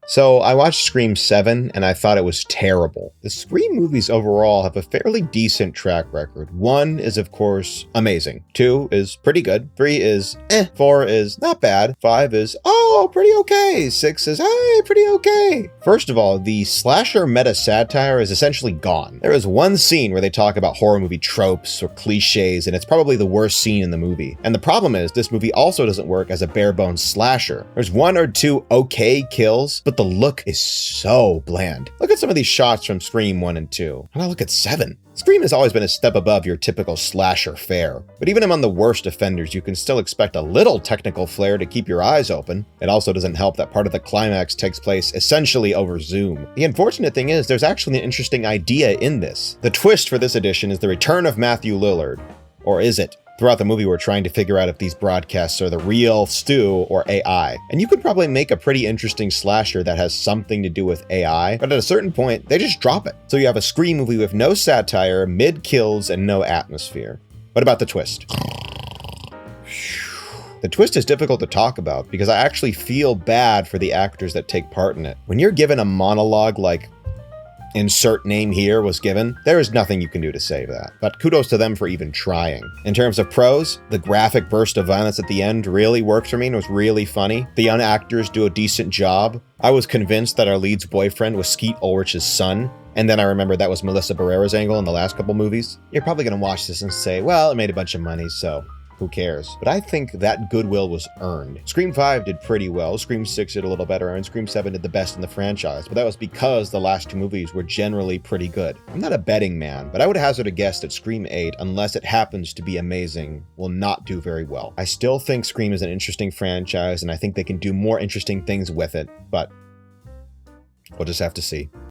So I watched Scream 7 and I thought it was terrible. The Scream movies overall have a fairly decent track record. 1 is of course amazing. 2 is pretty good. 3 is 4 is not bad. 5 is pretty okay. 6 is pretty okay. First of all, the slasher meta satire is essentially gone. There is one scene where they talk about horror movie tropes or cliches, and it's probably the worst scene in the movie. And the problem is this movie also doesn't work as a bare bones slasher. There's 1 or 2 okay kills, but the look is so bland. Look at some of these shots from Scream 1 and 2. And now look at 7. Scream has always been a step above your typical slasher fare, but even among the worst offenders, you can still expect a little technical flair to keep your eyes open. It also doesn't help that part of the climax takes place essentially over Zoom. The unfortunate thing is there's actually an interesting idea in this. The twist for this edition is the return of Matthew Lillard. Or is it? Throughout the movie, we're trying to figure out if these broadcasts are the real Stu or AI. And you could probably make a pretty interesting slasher that has something to do with AI, but at a certain point, they just drop it. So you have a Scream movie with no satire, mid-kills, and no atmosphere. What about the twist? The twist is difficult to talk about because I actually feel bad for the actors that take part in it. When you're given a monologue like insert name here was given, there is nothing you can do to save that. But kudos to them for even trying. In terms of pros, the graphic burst of violence at the end really worked for me and was really funny. The young actors do a decent job. I was convinced that our lead's boyfriend was Skeet Ulrich's son, and then I remembered that was Melissa Barrera's angle in the last couple movies. You're probably gonna watch this and say, well, it made a bunch of money, so who cares? But I think that goodwill was earned. Scream 5 did pretty well, Scream 6 did a little better, and Scream 7 did the best in the franchise, but that was because the last 2 movies were generally pretty good. I'm not a betting man, but I would hazard a guess that Scream 8, unless it happens to be amazing, will not do very well. I still think Scream is an interesting franchise, and I think they can do more interesting things with it, but we'll just have to see.